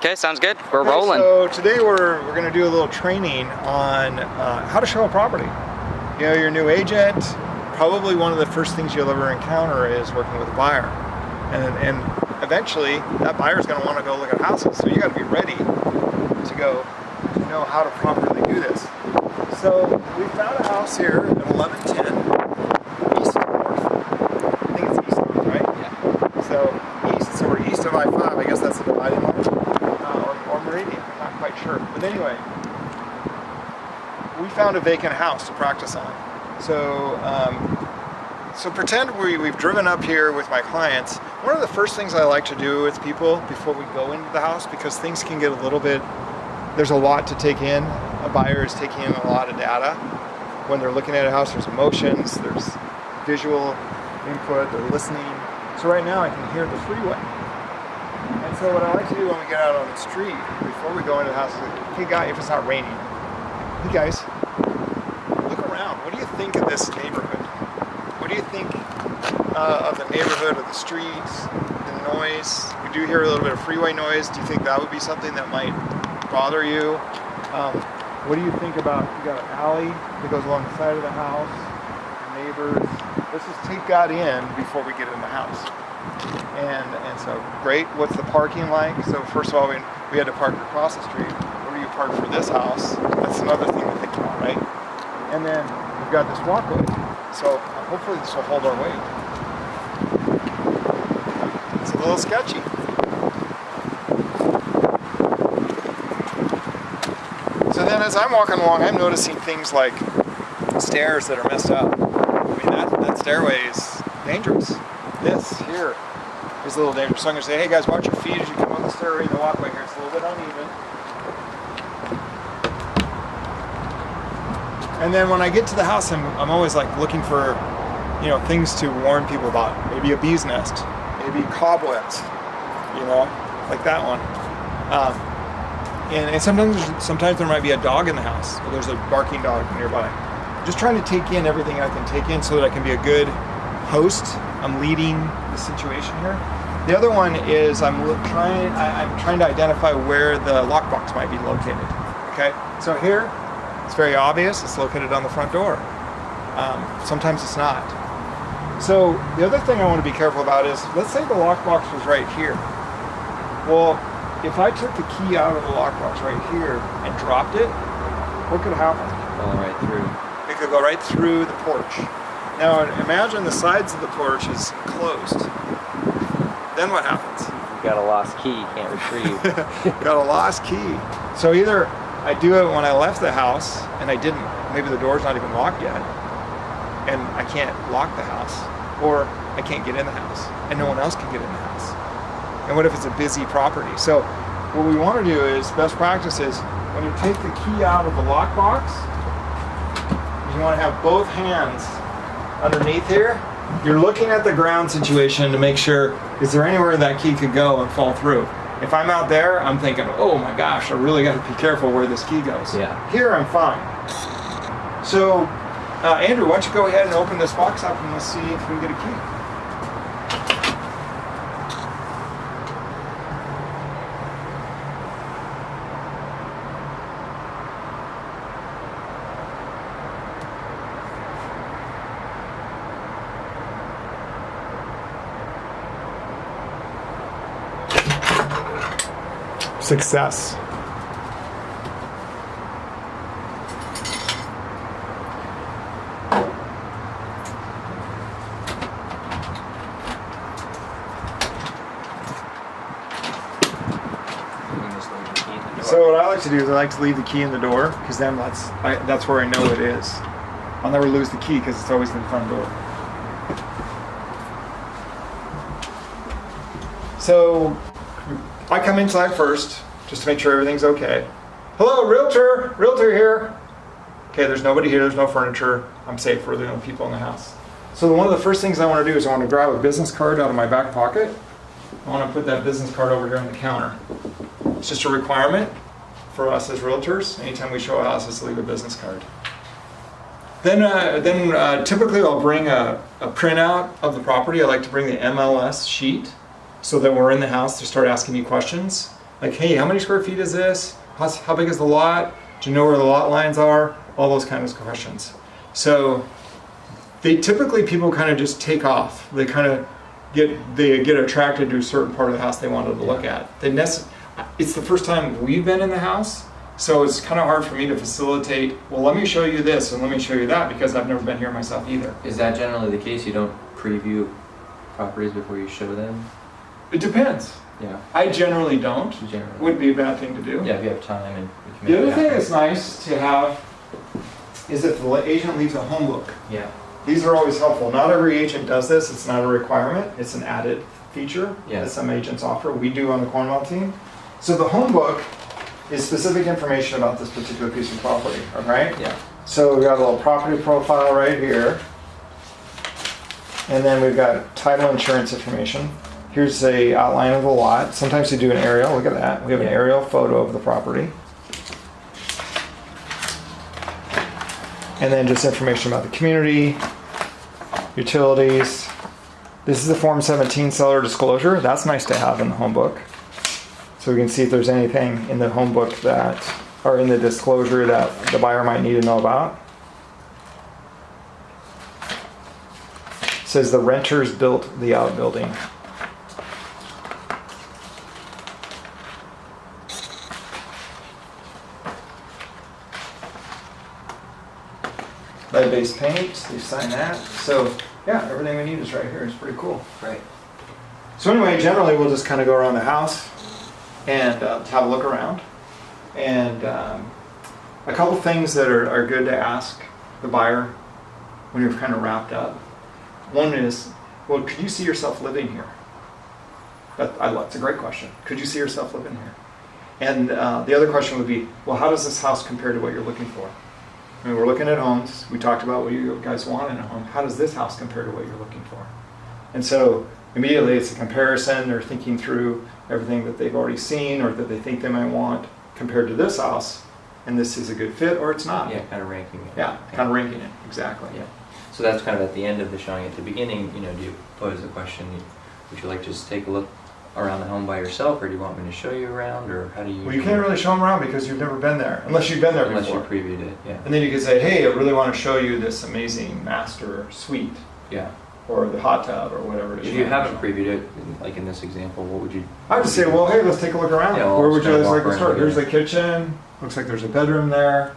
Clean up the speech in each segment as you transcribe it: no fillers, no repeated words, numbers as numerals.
Okay, sounds good. We're rolling. So today we're going to do a little training on how to show a property. You know, you're a new agent. Probably one of the first things you'll ever encounter is working with a buyer, and eventually that buyer is going to want to go look at houses. So you got to be ready to go to know how to properly do this. So we found a house here at 1110 East North. I think it's East North, right? Yeah. So east. So we're east of I-5. I guess that's the dividing line. Or Meridian, I'm not quite sure. But anyway, we found a vacant house to practice on. So, so pretend we've driven up here with my clients. One of the first things I like to do with people before we go into the house, because things can get a little bit, there's a lot to take in. A buyer is taking in a lot of data. When they're looking at a house, there's emotions, there's visual input, they're listening. So right now I can hear the freeway. And so what I like to do when we get out on the street, before we go into the house, is like, hey guys, if it's not raining, hey guys, look around. What do you think of this neighborhood? What do you think of the neighborhood, of the streets, the noise? We do hear a little bit of freeway noise. Do you think that would be something that might bother you? What do you think about, you got an alley that goes along the side of the house, your neighbors? Let's just take that in before we get in the house. And so, great, what's the parking like? So first of all, we had to park across the street. Where do you park for this house? That's another thing to think about, right? And then we've got this walkway. So hopefully this will hold our weight. It's a little sketchy. So then as I'm walking along, I'm noticing things like stairs that are messed up. I mean, that stairway is dangerous. This here is a little dangerous. So I'm going to say, hey guys, watch your feet as you come up the stairway. The walkway here, it's a little bit uneven. And then when I get to the house, I'm always like looking for, you know, things to warn people about. Maybe a bee's nest, maybe cobwebs, you know, like that one. And sometimes there might be a dog in the house, or there's a barking dog nearby. Just trying to take in everything I can take in so that I can be a good host. I'm leading the situation here. The other one is I'm trying to identify where the lockbox might be located. Okay, so here it's very obvious. It's located on the front door. Sometimes it's not. So the other thing I want to be careful about is, let's say the lockbox was right here. Well, if I took the key out of the lockbox right here and dropped it, what could happen? Going right through. It could go right through the porch. Now imagine the sides of the porch is closed. Then what happens? You got a lost key, you can't retrieve. Got a lost key. So either I do it when I left the house and I didn't, maybe the door's not even locked yet, and I can't lock the house, or I can't get in the house and no one else can get in the house. And what if it's a busy property? So what we want to do is, best practice is, when you take the key out of the lockbox, you want to have both hands underneath here. You're looking at the ground situation to make sure, is there anywhere that key could go and fall through? If I'm out there, I'm thinking, oh my gosh, I really got to be careful where this key goes. Yeah. Here, I'm fine. So, Andrew, why don't you go ahead and open this box up and let's see if we can get a key. Success. So what I like to do is I like to leave the key in the door, because then that's where I know it is. I'll never lose the key because it's always in the front door. So I come inside first, just to make sure everything's okay. Hello, realtor here. Okay, there's nobody here, there's no furniture. I'm safe, we're the only people in the house. So one of the first things I want to do is I want to grab a business card out of my back pocket. I want to put that business card over here on the counter. It's just a requirement for us as realtors. Anytime we show a house, is to leave a business card. Then typically I'll bring a printout of the property. I like to bring the MLS sheet so that when we're in the house to start asking you questions. Like, hey, how many square feet is this? How big is the lot? Do you know where the lot lines are? All those kinds of questions. So people kind of just take off. They kind of get attracted to a certain part of the house they wanted to look at. It's the first time we've been in the house, so it's kind of hard for me to facilitate, well, let me show you this and let me show you that, because I've never been here myself either. Is that generally the case? You don't preview properties before you show them? It depends. Yeah. I generally don't. Generally. Would be a bad thing to do. Yeah, if you have time and you can The make other it thing happen. that's nice to have is if the agent leaves a home book. Yeah. These are always helpful. Not every agent does this. It's not a requirement. It's an added feature Yeah. that some agents offer. We do on the Cornwall team. So the home book is specific information about this particular piece of property, all right? Yeah. So we got a little property profile right here. And then we've got title insurance information. Here's a outline of the lot. Sometimes you do an aerial. Look at that. We have an Yeah. aerial photo of the property. And then just information about the community, utilities. This is the Form 17 seller disclosure. That's nice to have in the home book. So we can see if there's anything in the home book that, or in the disclosure that the buyer might need to know about. It says the renters built the outbuilding. Lead-based paint, they sign that. So yeah, everything we need is right here. It's pretty cool. Right. So anyway, generally we'll just kind of go around the house and have a look around. And a couple things that are good to ask the buyer when you're kind of wrapped up. One is, well, could you see yourself living here? That's a great question. Could you see yourself living here? And the other question would be, well, how does this house compare to what you're looking for? I mean, we're looking at homes. We talked about what you guys want in a home. How does this house compare to what you're looking for? And so immediately it's a comparison. They're thinking through everything that they've already seen or that they think they might want compared to this house. And this is a good fit or it's not. Yeah, kind of ranking it. Yeah, kind of ranking it. Exactly. Yeah. So that's kind of at the end of the showing. At the beginning, do you pose the question, would you like to just take a look around the home by yourself, or do you want me to show you around, or how do you? Well, you can't really show them around because you've never been there, unless you've been there unless before. you previewed it, yeah. And then you could say, hey, I really want to show you this amazing master suite Yeah. or the hot tub or whatever it is. If you haven't previewed it, like in this example, what would you? I would just say, well, hey, let's take a look around. Yeah, well, Where let's would you kinda guys like walk to start? around Here's the together. kitchen. Looks like there's a bedroom there.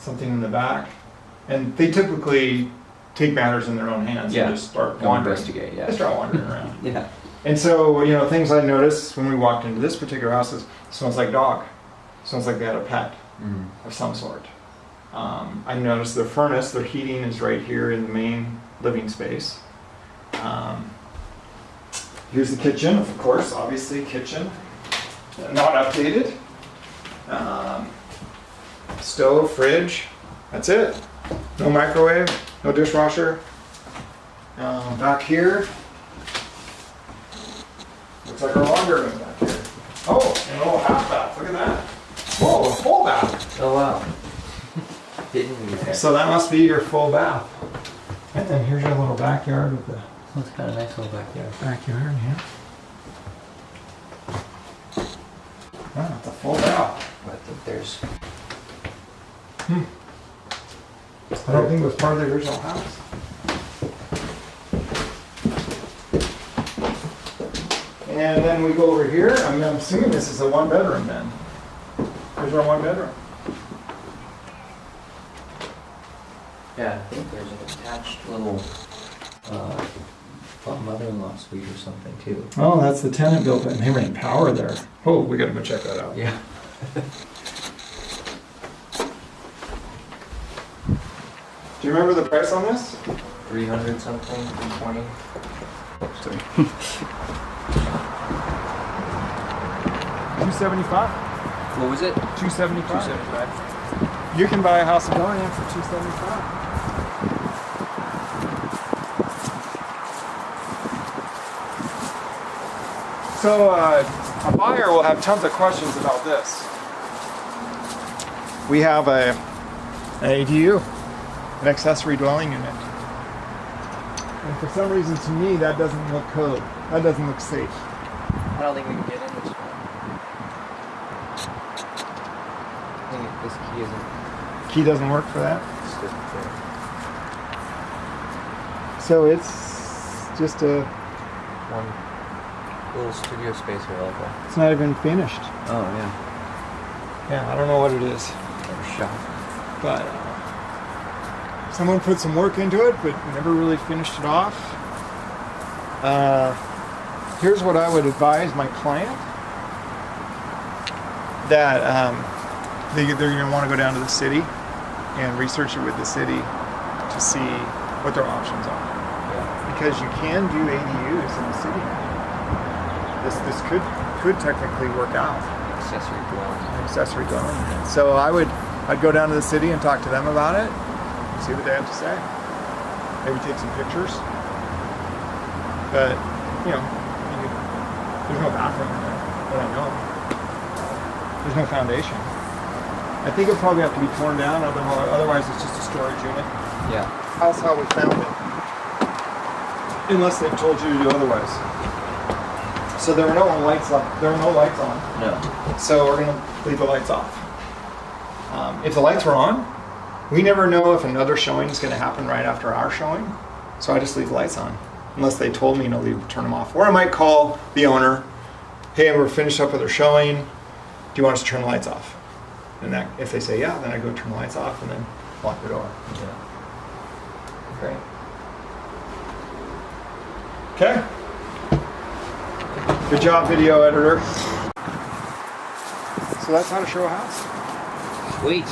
Something in the back. And they typically take matters in their own hands Yeah. and just start Go wandering. investigate, yeah. They start wandering around. Yeah. And so, things I noticed when we walked into this particular house is it smells like dog. It smells like they had a pet Mm. of some sort. I noticed their furnace, their heating is right here in the main living space. Here's the kitchen, of course, obviously kitchen. Not updated. Stove, fridge, that's it. No microwave, no dishwasher. Back here, looks like our laundry room back here. Oh, and a little half bath, look at that. Whoa, a full bath. Oh wow. Didn't you? So that must be your full bath. And then here's your little backyard with the That's kind of nice little backyard. backyard, yeah. Wow, it's a full bath. I think there's. I don't think it was part of the original house. And then we go over here. I'm assuming this is a one bedroom then. Here's our one bedroom. Yeah, I think there's an attached little mother-in-law suite or something too. Oh, that's the tenant built it. And they ran power there. Oh, we gotta go check that out. Yeah. Do you remember the price on this? 300 something, 320. $275. What was it? $275. 275. You can buy a house in Bellingham for $275. So a buyer will have tons of questions about this. We have an ADU, an accessory dwelling unit. And for some reason, to me, that doesn't look code. That doesn't look safe. I don't think we can get in this one. This key isn't Key doesn't work for that. stiff there. So it's just a. One little studio space here like that. It's not even finished. Oh yeah. Yeah, I don't know what it is, Never shot. but someone put some work into it, but never really finished it off. Here's what I would advise my client: that they're going to want to go down to the city and research it with the city to see what their options are. Yeah. Because you can do ADUs in the city. This could technically work out. Accessory dwelling. Accessory dwelling unit. So I'd go down to the city and talk to them about it, and see what they have to say. Maybe take some pictures. But there's no bathroom in there that I know of. There's no foundation. I think it'll probably have to be torn down, otherwise it's just a storage unit. Yeah. That's how we found it. Unless they've told you to do otherwise. So there are no lights left. There are no lights on. No. So we're gonna leave the lights off. If the lights were on, we never know if another showing is gonna happen right after our showing. So I just leave the lights on, unless they told me to turn them off. Or I might call the owner, hey, we're finished up with our showing. Do you want us to turn the lights off? And that, if they say yeah, then I go turn the lights off and then lock the door. Yeah. Great. Okay. Good job, video editor. So that's how to show a house. Sweet.